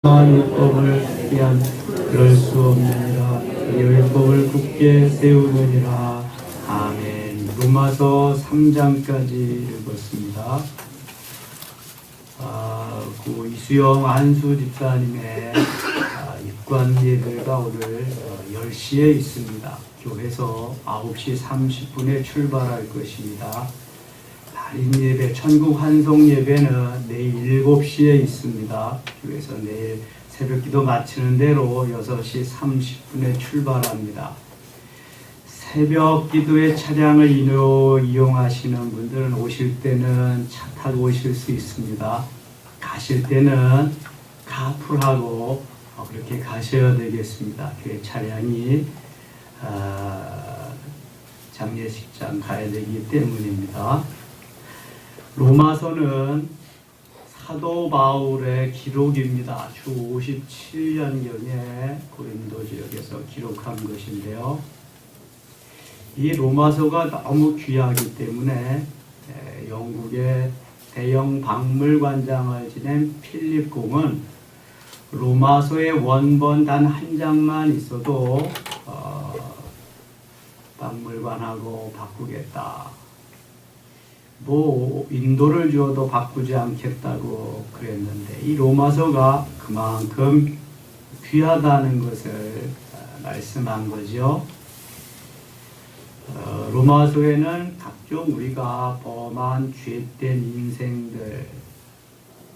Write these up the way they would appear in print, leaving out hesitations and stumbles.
율법을 위한 그럴 수 없느니라. 율법을 굳게 세우느니라. 아멘. 로마서 3장까지 읽었습니다. 이수영 안수 집사님의 입관 예배가 오늘 10시에 있습니다. 교회에서 9시 30분에 출발할 것입니다. 달인 예배, 천국 환송 예배는 내일 7시에 있습니다. 교회에서 내일 새벽 기도 마치는 대로 6시 30분에 출발합니다. 새벽 기도의 차량을 이용하시는 분들은 오실 때는 차 타고 오실 수 있습니다. 가실 때는 카풀하고 그렇게 가셔야 되겠습니다. 교회 차량이 장례식장 가야 되기 때문입니다. 로마서는 사도 바울의 기록입니다. 주 57년경에 고린도 지역에서 기록한 것인데요. 이 로마서가 너무 귀하기 때문에 영국의 대형 박물관장을 지낸 필립 공은 로마서의 원본 단 한 장만 있어도 박물관하고 바꾸겠다. 인도를 주어도 바꾸지 않겠다고 그랬는데 이 로마서가 그만큼 귀하다는 것을 말씀한 거죠. 로마서에는 각종 우리가 범한 죄된 인생들,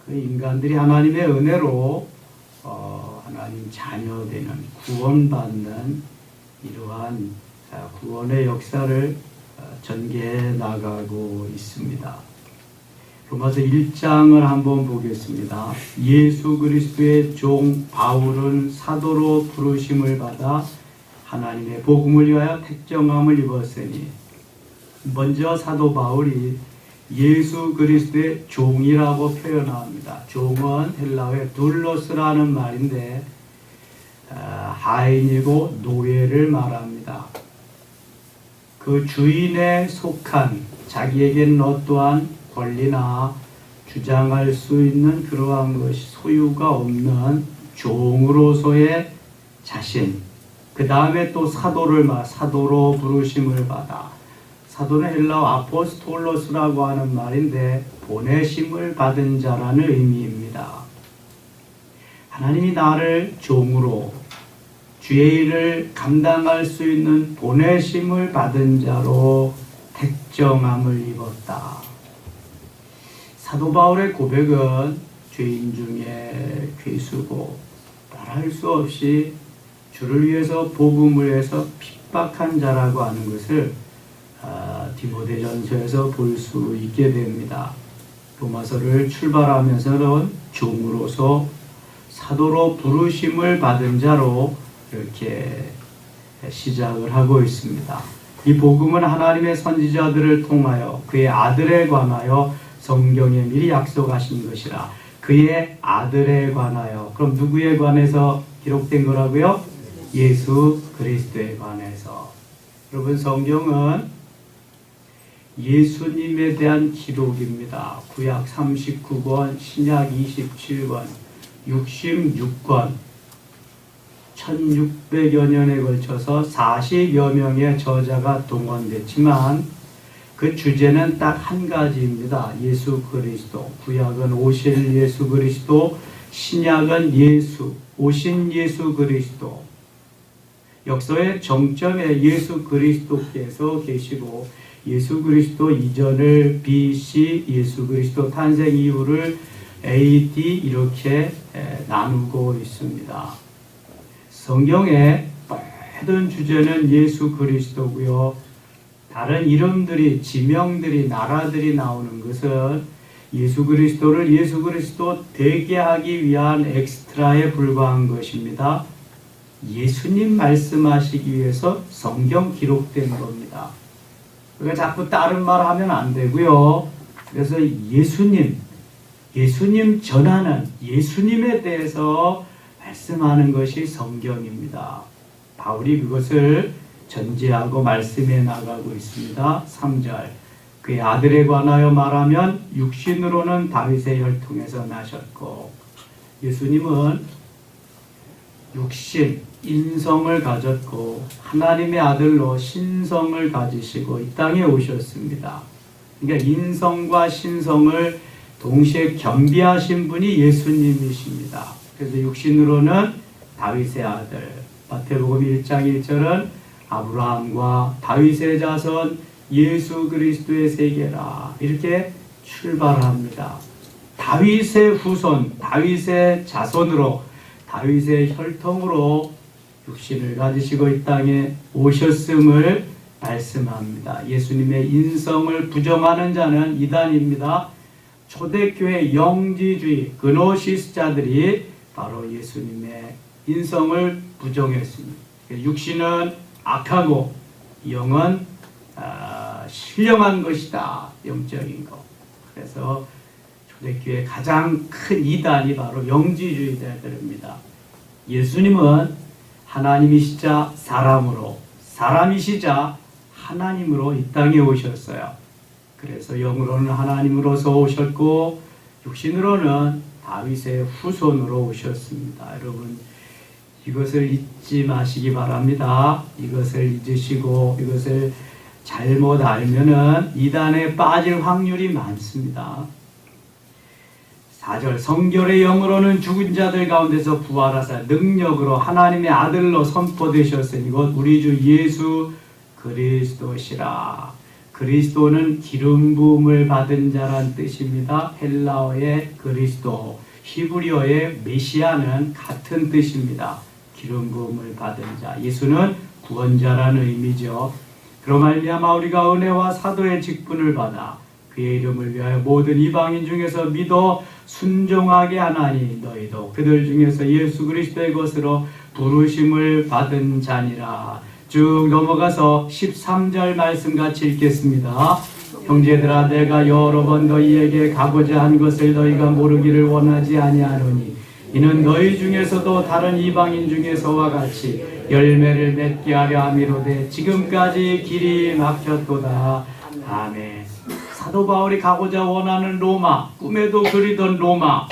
그 인간들이 하나님의 은혜로 하나님 자녀되는 구원받는 이러한 구원의 역사를 전개해 나가고 있습니다. 로마서 1장을 한번 보겠습니다. 예수 그리스도의 종 바울은 사도로 부르심을 받아 하나님의 복음을 위하여 택정함을 입었으니, 먼저 사도 바울이 예수 그리스도의 종이라고 표현합니다. 종은 헬라어의 둘로스라는 말인데 하인이고 노예를 말합니다. 그 주인에 속한, 자기에게는 어떠한 권리나 주장할 수 있는 그러한 것이 소유가 없는 종으로서의 자신, 그 다음에 또 사도로 부르심을 받아, 사도는 헬라어 아포스톨로스라고 하는 말인데 보내심을 받은 자라는 의미입니다. 하나님이 나를 종으로 주의 일을 감당할 수 있는 보내심을 받은 자로 택정함을 입었다. 사도 바울의 고백은 죄인 중에 괴수고 말할 수 없이 주를 위해서 복음을 위해서 핍박한 자라고 하는 것을 디모데전서에서 볼 수 있게 됩니다. 로마서를 출발하면서는 종으로서 사도로 부르심을 받은 자로 이렇게 시작을 하고 있습니다. 이 복음은 하나님의 선지자들을 통하여 그의 아들에 관하여 성경에 미리 약속하신 것이라. 그의 아들에 관하여, 그럼 누구에 관해서 기록된 거라고요? 예수 그리스도에 관해서. 여러분, 성경은 예수님에 대한 기록입니다. 구약 39권, 신약 27권, 66권, 1600여 년에 걸쳐서 40여 명의 저자가 동원됐지만 그 주제는 딱 한 가지입니다. 예수 그리스도. 구약은 오실 예수 그리스도, 신약은 오신 예수 그리스도. 역사의 정점에 예수 그리스도께서 계시고 예수 그리스도 이전을 BC, 예수 그리스도 탄생 이후를 AD 이렇게 나누고 있습니다. 성경의 모든 주제는 예수 그리스도고요. 다른 이름들이, 지명들이, 나라들이 나오는 것은 예수 그리스도를 예수 그리스도 되게 하기 위한 엑스트라에 불과한 것입니다. 예수님 말씀하시기 위해서 성경 기록된 겁니다. 그러니까 자꾸 다른 말 하면 안 되고요. 그래서 예수님 전하는 예수님에 대해서 말씀하는 것이 성경입니다. 바울이 그것을 전제하고 말씀해 나가고 있습니다. 3절, 그의 아들에 관하여 말하면 육신으로는 다윗의 혈통에서 나셨고, 예수님은 육신, 인성을 가졌고 하나님의 아들로 신성을 가지시고 이 땅에 오셨습니다. 그러니까 인성과 신성을 동시에 겸비하신 분이 예수님이십니다. 그래서 육신으로는 다윗의 아들, 마태복음 1장 1절은 아브라함과 다윗의 자손 예수 그리스도의 세계라 이렇게 출발합니다. 다윗의 후손, 다윗의 자손으로 다윗의 혈통으로 육신을 가지시고 이 땅에 오셨음을 말씀합니다. 예수님의 인성을 부정하는 자는 이단입니다. 초대교회 영지주의 그노시스자들이 바로 예수님의 인성을 부정했습니다. 육신은 악하고 영은 신령한 것이다. 영적인 것. 그래서 초대교회 가장 큰 이단이 바로 영지주의자들입니다. 예수님은 하나님이시자 사람으로, 사람이시자 하나님으로 이 땅에 오셨어요. 그래서 영으로는 하나님으로서 오셨고 육신으로는 다윗의 후손으로 오셨습니다. 여러분 이것을 잊지 마시기 바랍니다. 이것을 잊으시고 이것을 잘못 알면은 이단에 빠질 확률이 많습니다. 4절 성결의 영으로는 죽은 자들 가운데서 부활하사 능력으로 하나님의 아들로 선포되셨으니 이것 우리 주 예수 그리스도시라. 그리스도는 기름 부음을 받은 자란 뜻입니다. 헬라어의 그리스도, 히브리어의 메시아는 같은 뜻입니다. 기름 부음을 받은 자. 예수는 구원자라는 의미죠. 그로 말미암아 우리가 은혜와 사도의 직분을 받아 그의 이름을 위하여 모든 이방인 중에서 믿어 순종하게 하나니 너희도 그들 중에서 예수 그리스도의 것으로 부르심을 받은 자니라. 쭉 넘어가서 13절 말씀 같이 읽겠습니다. 형제들아 내가 여러 번 너희에게 가고자 한 것을 너희가 모르기를 원하지 아니하노니 이는 너희 중에서도 다른 이방인 중에서와 같이 열매를 맺게 하려 함이로되 지금까지 길이 막혔도다. 아멘. 사도 바울이 가고자 원하는 로마, 꿈에도 그리던 로마,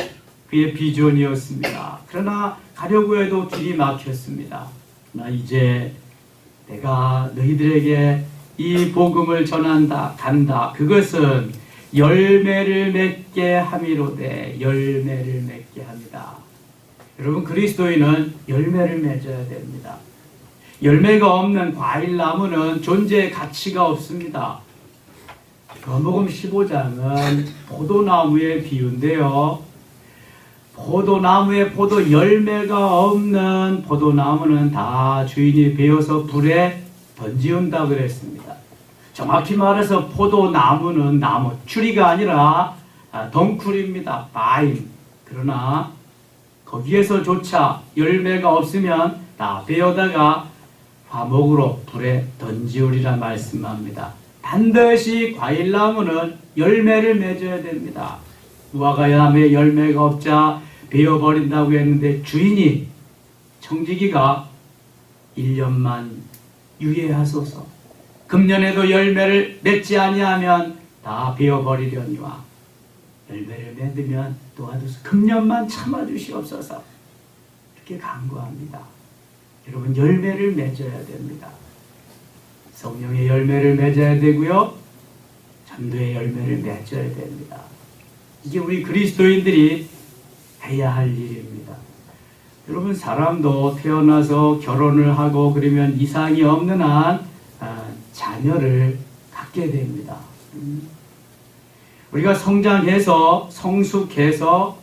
그의 비전이었습니다. 그러나 가려고 해도 길이 막혔습니다. 나 이제 내가 너희들에게 이 복음을 전한다, 간다. 그것은 열매를 맺게 함이로되 열매를 맺게 합니다. 여러분 그리스도인은 열매를 맺어야 됩니다. 열매가 없는 과일나무는 존재의 가치가 없습니다. 요한복음 15장은 포도나무의 비유인데요. 포도나무에 포도 열매가 없는 포도나무는 다 주인이 베어서 불에 던지운다 그랬습니다. 정확히 말해서 포도나무는 나무, 추리가 아니라 덩쿨입니다. 바인. 그러나 거기에서조차 열매가 없으면 다 베어다가 화목으로 불에 던지우리라 말씀합니다. 반드시 과일나무는 열매를 맺어야 됩니다. 무화과나무에 열매가 없자 베어버린다고 했는데 주인이 청지기가 1년만 유예하소서. 금년에도 열매를 맺지 아니하면 다 베어버리려니와 열매를 맺으면 도와주소서. 금년만 참아주시옵소서. 이렇게 간구합니다. 여러분 열매를 맺어야 됩니다. 성령의 열매를 맺어야 되고요. 전도의 열매를 맺어야 됩니다. 이게 우리 그리스도인들이 해야 할 일입니다. 여러분 사람도 태어나서 결혼을 하고 그러면 이상이 없는 한 자녀를 갖게 됩니다. 우리가 성장해서 성숙해서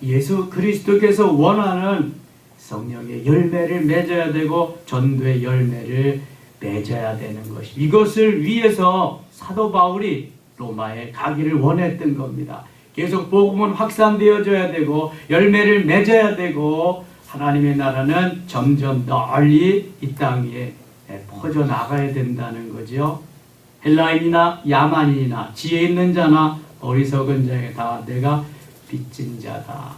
예수 그리스도께서 원하는 성령의 열매를 맺어야 되고 전도의 열매를 맺어야 되는 것이 이것을 위해서 사도 바울이 로마에 가기를 원했던 겁니다. 계속 복음은 확산되어져야 되고 열매를 맺어야 되고 하나님의 나라는 점점 널리 이 땅 위에 퍼져나가야 된다는 거죠. 헬라인이나 야만인이나 지혜 있는 자나 어리석은 자에게 다 내가 빚진 자다.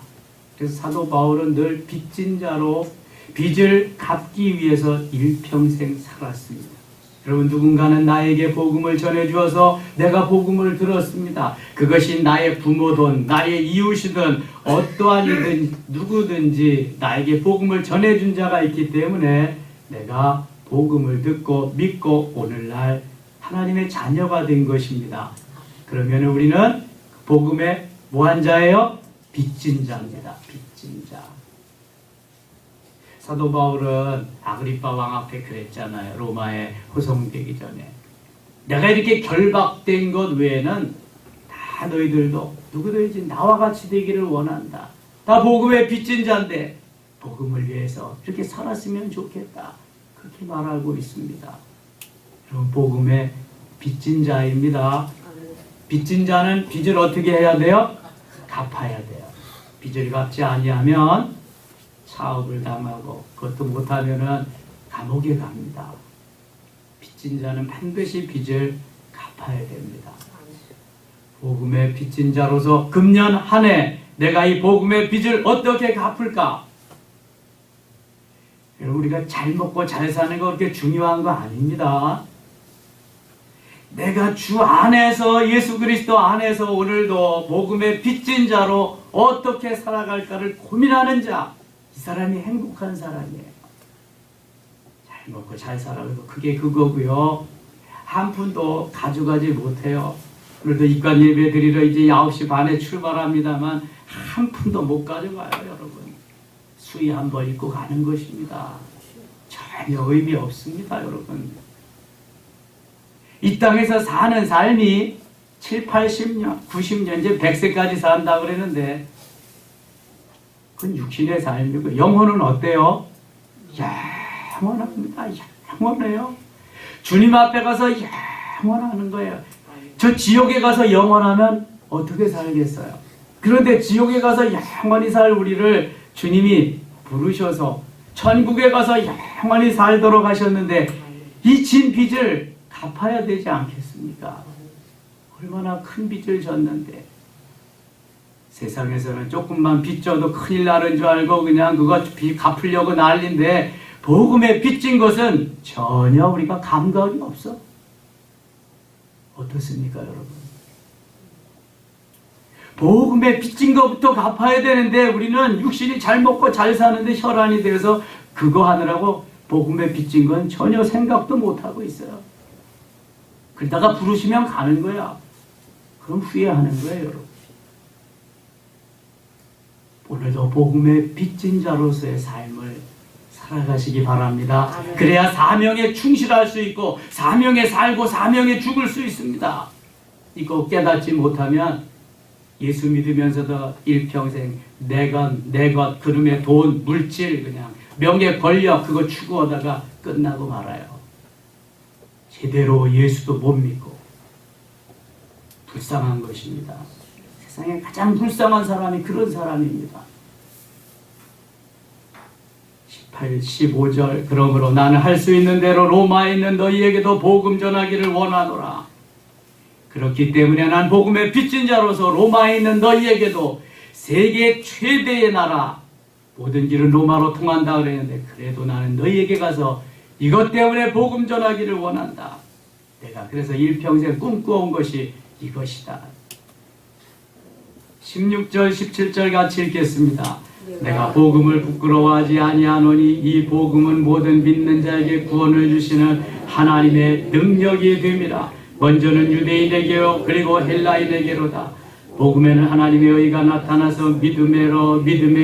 그래서 사도 바울은 늘 빚진 자로 빚을 갚기 위해서 일평생 살았습니다. 여러분, 누군가는 나에게 복음을 전해주어서 내가 복음을 들었습니다. 그것이 나의 부모든 나의 이웃이든 어떠한 이든 누구든지 나에게 복음을 전해준 자가 있기 때문에 내가 복음을 듣고 믿고 오늘날 하나님의 자녀가 된 것입니다. 그러면 우리는 복음의 뭐한 자예요? 빚진 자입니다. 빚진 자. 사도 바울은 아그리빠 왕 앞에 그랬잖아요. 로마에 호송되기 전에. 내가 이렇게 결박된 것 외에는 다 너희들도 누구든지 나와 같이 되기를 원한다. 다 복음의 빚진 자인데 복음을 위해서 이렇게 살았으면 좋겠다. 그렇게 말하고 있습니다. 여러분, 복음의 빚진 자입니다. 빚진 자는 빚을 어떻게 해야 돼요? 갚아야 돼요. 빚을 갚지 아니하면 사업을 당하고 그것도 못하면은 감옥에 갑니다. 빚진 자는 반드시 빚을 갚아야 됩니다. 복음의 빚진 자로서 금년 한 해 내가 이 복음의 빚을 어떻게 갚을까? 여러분, 우리가 잘 먹고 잘 사는 거 그렇게 중요한 거 아닙니다. 내가 주 안에서, 예수 그리스도 안에서 오늘도 복음의 빚진 자로 어떻게 살아갈까를 고민하는 자, 이 사람이 행복한 사람이에요. 잘 먹고 잘 살아도 그게 그거고요. 한 푼도 가져가지 못해요. 오늘도 입관 예배 드리러 이제 9시 반에 출발합니다만 한 푼도 못 가져가요, 여러분. 수의 한 벌 입고 가는 것입니다. 전혀 의미 없습니다, 여러분. 이 땅에서 사는 삶이 7, 80년, 90년, 이제 100세까지 산다 그랬는데 그건 육신의 삶이고 영혼은 어때요? 영원합니다. 영원해요. 주님 앞에 가서 영원하는 거예요. 저 지옥에 가서 영원하면 어떻게 살겠어요? 그런데 지옥에 가서 영원히 살 우리를 주님이 부르셔서 천국에 가서 영원히 살도록 하셨는데 이 진 빚을 갚아야 되지 않겠습니까? 얼마나 큰 빚을 졌는데 세상에서는 조금만 빚 져도 큰일 나는 줄 알고 그냥 그거 빚 갚으려고 난리인데 복음에 빚진 것은 전혀 우리가 감각이 없어. 어떻습니까, 여러분? 복음에 빚진 것부터 갚아야 되는데 우리는 육신이 잘 먹고 잘 사는데 혈안이 되어서 그거 하느라고 복음에 빚진 건 전혀 생각도 못하고 있어요. 그러다가 부르시면 가는 거야. 그럼 후회하는 거예요, 여러분. 오늘도 복음의 빚진 자로서의 삶을 살아가시기 바랍니다. 그래야 사명에 충실할 수 있고 사명에 살고 사명에 죽을 수 있습니다. 이거 깨닫지 못하면 예수 믿으면서도 일평생 내 것, 그름의 돈, 물질, 그냥 명예, 권력 그거 추구하다가 끝나고 말아요. 제대로 예수도 못 믿고 불쌍한 것입니다. 세상에 가장 불쌍한 사람이 그런 사람입니다. 18, 15절 그러므로 나는 할 수 있는 대로 로마에 있는 너희에게도 복음 전하기를 원하노라. 그렇기 때문에 난 복음의 빚진 자로서 로마에 있는 너희에게도 세계 최대의 나라 모든 길은 로마로 통한다 그랬는데 그래도 나는 너희에게 가서 이것 때문에 복음 전하기를 원한다. 내가 그래서 일평생 꿈꿔온 것이 이것이다. 16절 17절 같이 읽겠습니다. 내가 복음을 부끄러워하지 아니하노니 이 복음은 모든 믿는 자에게 구원을 주시는 하나님의 능력이 됨이라. 먼저는 유대인에게요 그리고 헬라인에게로다. 복음에는 하나님의 의가 나타나서 믿음에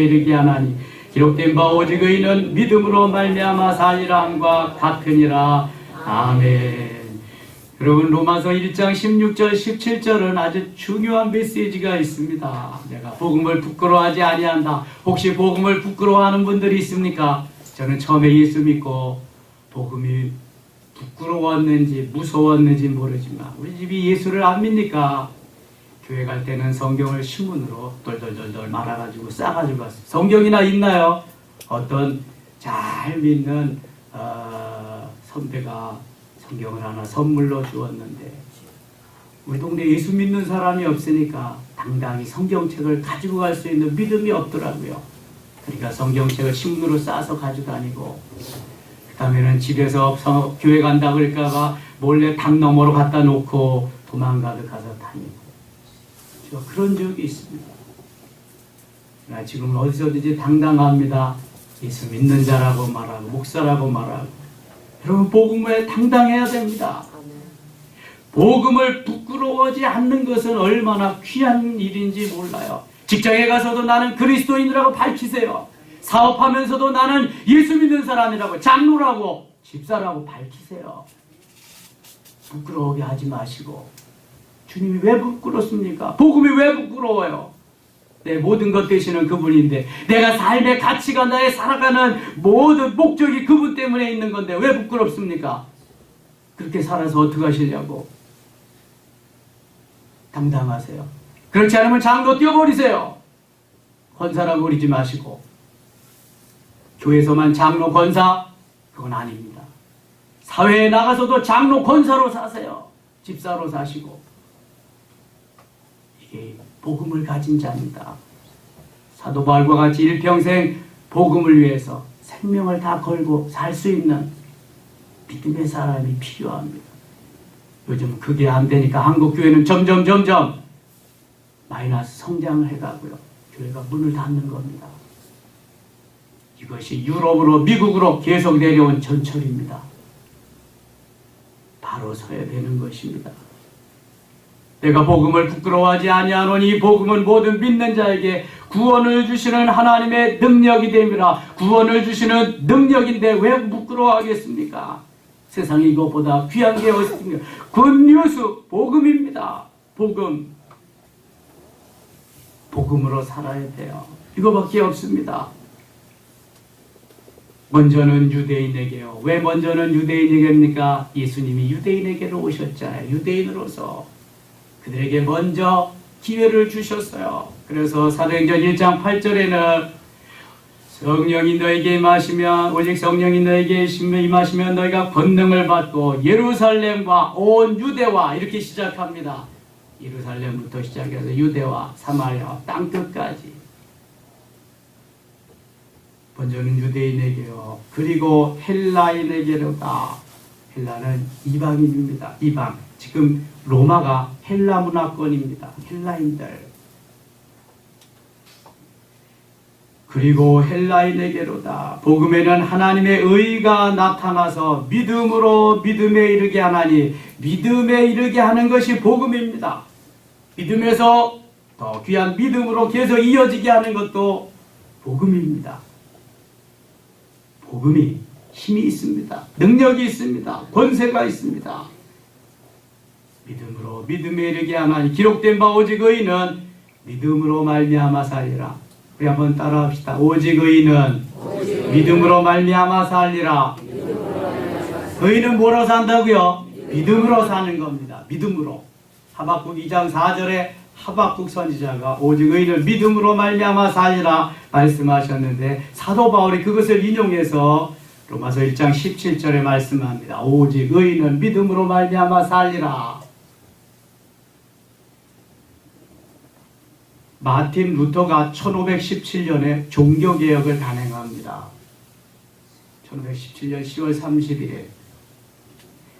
이르게 하나니 기록된 바 오직 의는 믿음으로 말미암아 살리라 함과 같으니라. 아멘. 여러분, 로마서 1장 16절 17절은 아주 중요한 메시지가 있습니다. 내가 복음을 부끄러워하지 아니한다. 혹시 복음을 부끄러워하는 분들이 있습니까? 저는 처음에 예수 믿고 복음이 부끄러웠는지 무서웠는지 모르지만 우리 집이 예수를 안 믿니까? 교회 갈 때는 성경을 신문으로 돌돌돌돌 말아가지고 싸가지고 왔어요. 성경이나 있나요? 어떤 잘 믿는 선배가 성경을 하나 선물로 주었는데 우리 동네 예수 믿는 사람이 없으니까 당당히 성경책을 가지고 갈 수 있는 믿음이 없더라고요. 그러니까 성경책을 신문으로 싸서 가지고 다니고 그다음에는 집에서 교회 간다 그럴까봐 몰래 당 너머로 갖다 놓고 도망가서 다니고 그런 적이 있습니다. 그러나 지금 어디서든지 당당합니다. 예수 믿는 자라고 말하고 목사라고 말하고. 여러분 복음에 당당해야 됩니다. 복음을 부끄러워하지 않는 것은 얼마나 귀한 일인지 몰라요. 직장에 가서도 나는 그리스도인이라고 밝히세요. 사업하면서도 나는 예수 믿는 사람이라고, 장로라고, 집사라고 밝히세요. 부끄러워하게 하지 마시고. 주님이 왜 부끄럽습니까? 복음이 왜 부끄러워요? 내 모든 것 되시는 그분인데, 내가 삶의 가치가 나의 살아가는 모든 목적이 그분 때문에 있는 건데 왜 부끄럽습니까? 그렇게 살아서 어떻게 하시려고? 당당하세요. 그렇지 않으면 장로 뛰어버리세요. 권사라고 그러지 마시고. 교회에서만 장로 권사? 그건 아닙니다. 사회에 나가서도 장로 권사로 사세요. 집사로 사시고. 이게 복음을 가진 자입니다. 사도 바울과 같이 일평생 복음을 위해서 생명을 다 걸고 살 수 있는 믿음의 사람이 필요합니다. 요즘 그게 안 되니까 한국 교회는 점점 마이너스 성장을 해가고요. 교회가 문을 닫는 겁니다. 이것이 유럽으로 미국으로 계속 내려온 전철입니다. 바로 서야 되는 것입니다. 내가 복음을 부끄러워하지 아니하노니 복음은 모든 믿는 자에게 구원을 주시는 하나님의 능력이 됨이라. 구원을 주시는 능력인데 왜 부끄러워하겠습니까? 세상에 이것보다 귀한 게 어딨습니까? 굿뉴스, 복음입니다. 복음으로 살아야 돼요. 이거밖에 없습니다. 먼저는 유대인에게요. 왜 먼저는 유대인에게입니까? 예수님이 유대인에게로 오셨잖아요. 유대인으로서 그들에게 먼저 기회를 주셨어요. 그래서 사도행전 1장 8절에는 성령이 너에게 임하시면, 오직 성령이 너에게 임하시면 너희가 권능을 받고 예루살렘과 온 유대와, 이렇게 시작합니다. 예루살렘부터 시작해서 유대와 사마리아 땅끝까지. 먼저는 유대인에게요. 그리고 헬라인에게로다. 헬라는 이방인입니다. 이방. 지금 로마가 헬라 문화권입니다. 헬라인들. 그리고 헬라인에게로다. 복음에는 하나님의 의가 나타나서 믿음으로 믿음에 이르게 하나니, 믿음에 이르게 하는 것이 복음입니다. 믿음에서 더 귀한 믿음으로 계속 이어지게 하는 것도 복음입니다. 복음이 힘이 있습니다. 능력이 있습니다. 권세가 있습니다. 믿음으로 믿음에 이르게 하나니, 기록된 바 오직 의인은 믿음으로 말미암아 살리라. 우리 한번 따라합시다. 오직 의인은 믿음으로 말미암아 살리라. 의인은 뭐로 산다고요? 믿음으로 사는 겁니다. 믿음으로. 하박국 2장 4절에 하박국 선지자가 오직 의인은 믿음으로 말미암아 살리라 말씀하셨는데, 사도 바울이 그것을 인용해서 로마서 1장 17절에 말씀합니다. 오직 의인은 믿음으로 말미암아 살리라. 마틴 루터가 1517년에 종교개혁을 단행합니다. 1517년 10월 30일에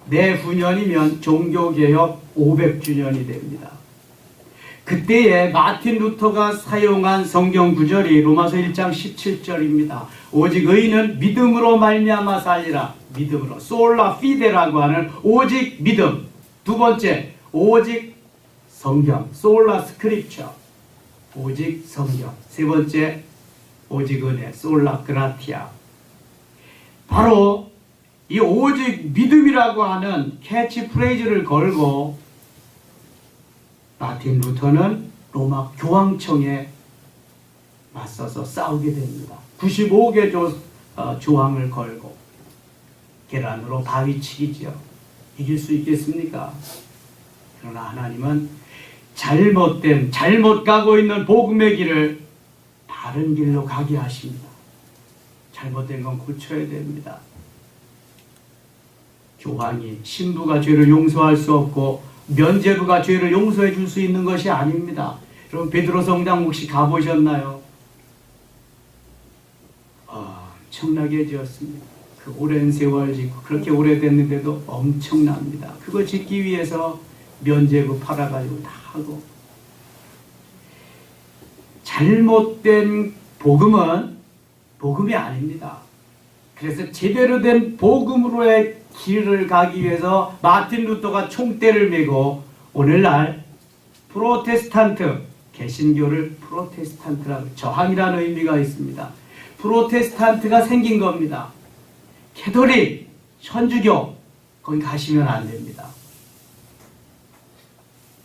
내후년이면 종교개혁 500주년이 됩니다. 그때에 마틴 루터가 사용한 성경 구절이 로마서 1장 17절입니다. 오직 의인은 믿음으로 말미암아 살리라. 믿음으로. 솔라 피데라고 하는 오직 믿음. 두 번째, 오직 성경. 솔라 스크립처. 오직 성경. 세 번째, 오직 은혜. 솔라 그라티아. 바로 이 오직 믿음이라고 하는 캐치프레이즈를 걸고 마틴 루터는 로마 교황청에 맞서서 싸우게 됩니다. 95개 조항을 걸고 계란으로 바위치기죠. 이길 수 있겠습니까? 그러나 하나님은 잘못 가고 있는 복음의 길을 바른 길로 가게 하십니다. 잘못된 건 고쳐야 됩니다. 교황이, 신부가 죄를 용서할 수 없고 면죄부가 죄를 용서해 줄 수 있는 것이 아닙니다. 여러분 베드로 성당 혹시 가보셨나요? 엄청나게 지었습니다. 그 그 오랜 세월 짓고 그렇게 오래됐는데도 엄청납니다. 그거 짓기 위해서 면제부 팔아가지고 다 하고, 잘못된 복음은 복음이 아닙니다. 그래서 제대로 된 복음으로의 길을 가기 위해서 마틴 루터가 총대를 메고 오늘날 프로테스탄트, 개신교를 프로테스탄트라고, 저항이라는 의미가 있습니다. 프로테스탄트가 생긴 겁니다. 캐톨릭, 천주교, 거기 가시면 안 됩니다.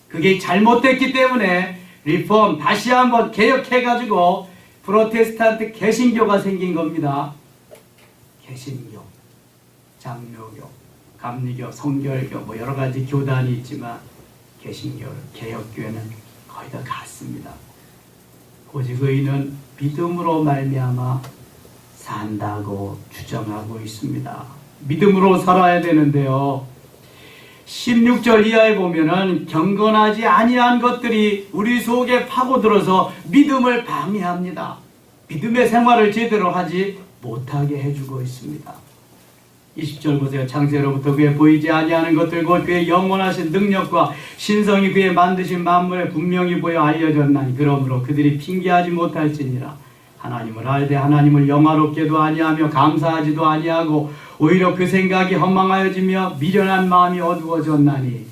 그게 잘못됐기 때문에 리폼, 다시 한번 개혁해가지고 프로테스탄트 개신교가 생긴 겁니다. 개신교, 장로교, 감리교, 성결교, 뭐 여러 가지 교단이 있지만 개신교, 개혁교회는 거의 다 같습니다. 오직 의인은 믿음으로 말미암아 산다고 주장하고 있습니다. 믿음으로 살아야 되는데요. 16절 이하에 보면은 경건하지 아니한 것들이 우리 속에 파고들어서 믿음을 방해합니다. 믿음의 생활을 제대로 하지 못하게 해주고 있습니다. 20절 보세요. 창세로부터 그의 보이지 아니하는 것들 곧 그의 영원하신 능력과 신성이 그의 만드신 만물에 분명히 보여 알려졌나니 그러므로 그들이 핑계하지 못할지니라. 하나님을 알되 하나님을 영화롭게도 아니하며 감사하지도 아니하고 오히려 그 생각이 허망하여지며 미련한 마음이 어두워졌나니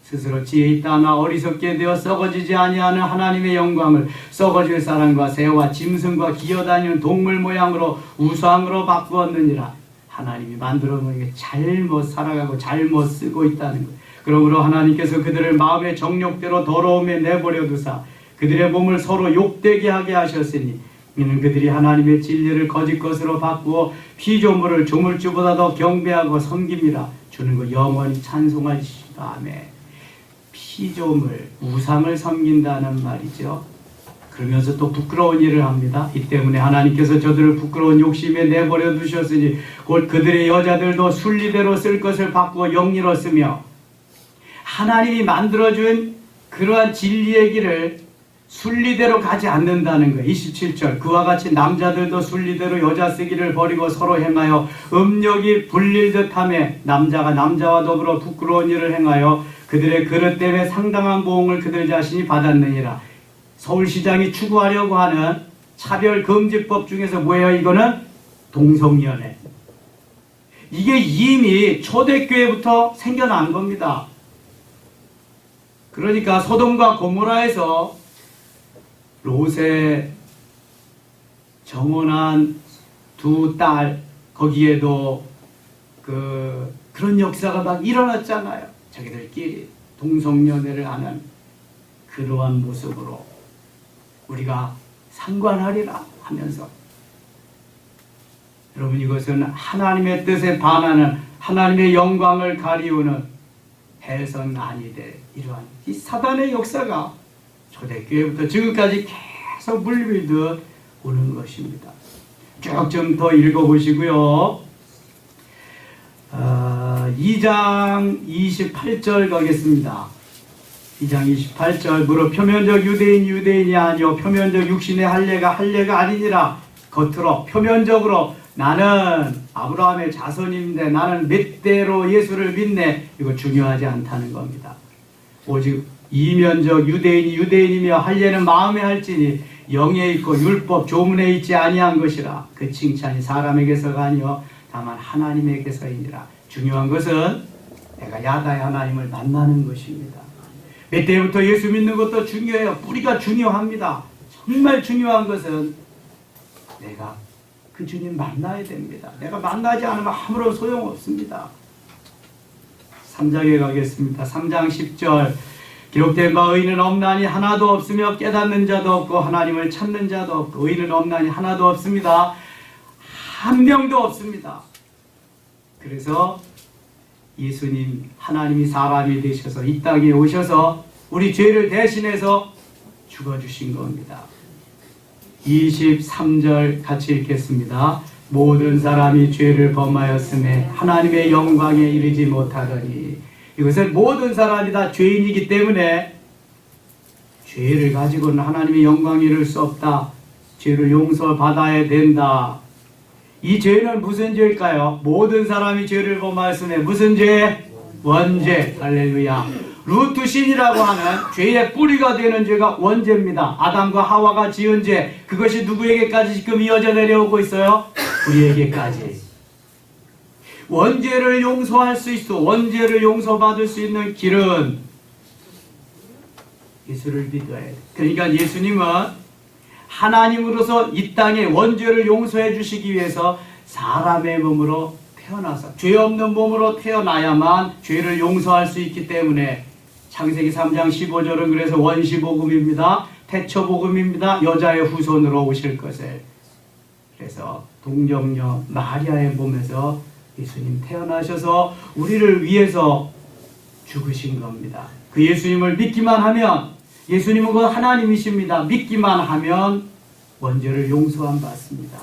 스스로 지혜 있다나 어리석게 되어 썩어지지 아니하는 하나님의 영광을 썩어질 사람과 새와 짐승과 기어다니는 동물 모양으로 우상으로 바꾸었느니라. 하나님이 만들어 놓은 게 잘못 살아가고 잘못 쓰고 있다는 거예요. 그러므로 하나님께서 그들을 마음의 정욕대로 더러움에 내버려 두사 그들의 몸을 서로 욕되게 하게 하셨으니 이는 그들이 하나님의 진리를 거짓 것으로 바꾸어 피조물을 조물주보다 더 경배하고 섬김이라. 주는 거 영원히 찬송하시다. 아멘. 피조물, 우상을 섬긴다는 말이죠. 그러면서 또 부끄러운 일을 합니다. 이 때문에 하나님께서 저들을 부끄러운 욕심에 내버려 두셨으니 곧 그들의 여자들도 순리대로 쓸 것을 바꾸어 영리로 쓰며, 하나님이 만들어준 그러한 진리의 길을 순리대로 가지 않는다는 거예요. 27절 그와 같이 남자들도 순리대로 여자 쓰기를 버리고 서로 행하여 음욕이 불릴 듯하며 남자가 남자와 더불어 부끄러운 일을 행하여 그들의 그릇 때문에 상당한 보응을 그들 자신이 받았느니라. 서울시장이 추구하려고 하는 차별금지법 중에서 뭐예요? 이거는 동성연애. 이게 이미 초대교회부터 생겨난 겁니다. 그러니까 소돔과 고모라에서 롯의 정혼한 두 딸, 거기에도 그런 역사가 막 일어났잖아요. 자기들끼리 동성연애를 하는 그러한 모습으로 우리가 상관하리라 하면서, 여러분 이것은 하나님의 뜻에 반하는, 하나님의 영광을 가리우는 해선 아니 될 이러한 이 사단의 역사가 초대교회부터 지금까지 계속 물밀듯 오는 것입니다. 쭉 좀 더 읽어보시고요. 2장 28절 가겠습니다. 2장 28절 무릇 표면적 유대인이 아니요 표면적 육신의 할례가 아니니라. 겉으로 표면적으로 나는 아브라함의 자손인데 나는 몇 대로 예수를 믿네, 이거 중요하지 않다는 겁니다. 오직 이면적 유대인이며 할례는 마음에 할지니 영에 있고 율법 조문에 있지 아니한 것이라. 그 칭찬이 사람에게서가 아니요 다만 하나님에게서이니라. 중요한 것은 내가 야다의 하나님을 만나는 것입니다. 몇 대부터 예수 믿는 것도 중요해요. 뿌리가 중요합니다. 정말 중요한 것은 내가 그 주님 만나야 됩니다. 내가 만나지 않으면 아무런 소용없습니다. 3장에 가겠습니다. 3장 10절 기록된 바 의인은 없나니 하나도 없으며 깨닫는 자도 없고 하나님을 찾는 자도 없고. 의인은 없나니 하나도 없습니다. 한 명도 없습니다. 그래서 예수님, 하나님이 사람이 되셔서 이 땅에 오셔서 우리 죄를 대신해서 죽어주신 겁니다. 23절 같이 읽겠습니다. 모든 사람이 죄를 범하였음에 하나님의 영광에 이르지 못하더니. 이것은 모든 사람이 다 죄인이기 때문에 죄를 가지고는 하나님의 영광에 이를 수 없다. 죄를 용서받아야 된다. 이 죄는 무슨 죄일까요? 모든 사람이 죄를 범하였으니 무슨 죄? 원죄. 할렐루야. 루트 신이라고 하는 죄의 뿌리가 되는 죄가 원죄입니다. 아담과 하와가 지은 죄, 그것이 누구에게까지 지금 이어져 내려오고 있어요? 우리에게까지. 원죄를 용서할 수 있어. 원죄를 용서받을 수 있는 길은 예수를 믿어야 돼. 그러니까 예수님은 하나님으로서 이 땅에 원죄를 용서해 주시기 위해서 사람의 몸으로 태어나서 죄 없는 몸으로 태어나야만 죄를 용서할 수 있기 때문에 창세기 3장 15절은 그래서 원시복음입니다. 태초복음입니다. 여자의 후손으로 오실 것을. 그래서 동정녀 마리아의 몸에서 예수님 태어나셔서 우리를 위해서 죽으신 겁니다. 그 예수님을 믿기만 하면, 예수님은 그 하나님이십니다. 믿기만 하면 원죄를 용서함 받습니다.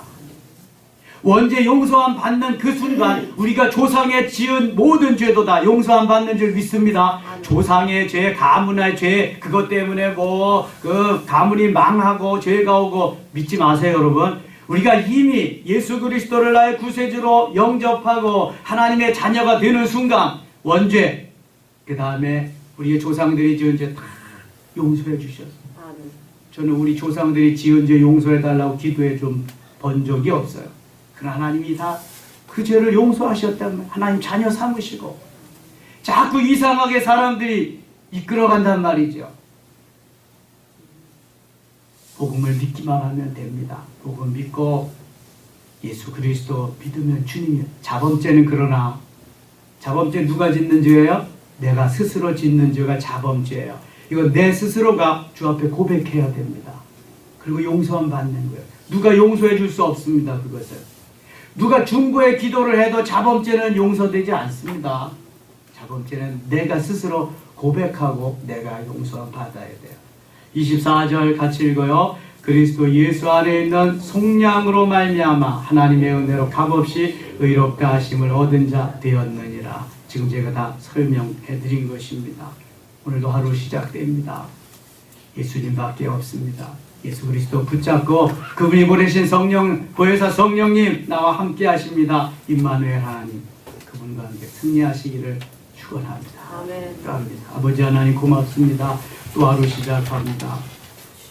원죄 용서함 받는 그 순간 우리가 조상에 지은 모든 죄도 다 용서함 받는 줄 믿습니다. 조상의 죄, 가문의 죄, 그것 때문에 그 가문이 망하고 죄가 오고 믿지 마세요, 여러분. 우리가 이미 예수 그리스도를 나의 구세주로 영접하고 하나님의 자녀가 되는 순간 원죄, 그 다음에 우리의 조상들이 지은 죄 다 용서해 주셨어요. 저는 우리 조상들이 지은 죄 용서해 달라고 기도해 좀 본 적이 없어요. 그러나 하나님이 다 그 죄를 용서하셨다면 하나님 자녀 삼으시고 자꾸 이상하게 사람들이 이끌어간단 말이죠. 복음을 믿기만 하면 됩니다. 복음 믿고 예수 그리스도 믿으면 주님이요. 자범죄는 그러나 자범죄 누가 짓는 죄예요? 내가 스스로 짓는 죄가 자범죄예요. 이거 내 스스로가 주 앞에 고백해야 됩니다. 그리고 용서함 받는 거예요. 누가 용서해 줄 수 없습니다. 그것을. 누가 중보의 기도를 해도 자범죄는 용서되지 않습니다. 자범죄는 내가 스스로 고백하고 내가 용서함 받아야 돼요. 24절 같이 읽어요. 그리스도 예수 안에 있는 속량으로 말미암아 하나님의 은혜로 값없이 의롭다 하심을 얻은 자 되었느니라. 지금 제가 다 설명해 드린 것입니다. 오늘도 하루 시작됩니다. 예수님밖에 없습니다. 예수 그리스도 붙잡고 그분이 보내신 성령, 보혜사 성령님 나와 함께 하십니다. 임마누엘 하나님, 그분과 함께 승리하시기를 축원합니다. 아멘. 아버지 하나님 고맙습니다. 또 하루 시작합니다.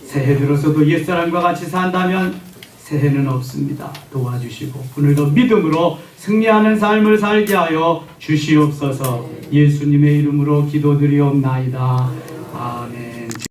새해 들어서도 옛사람과 같이 산다면 새해는 없습니다. 도와주시고 오늘도 믿음으로 승리하는 삶을 살게 하여 주시옵소서. 예수님의 이름으로 기도드리옵나이다. 아멘.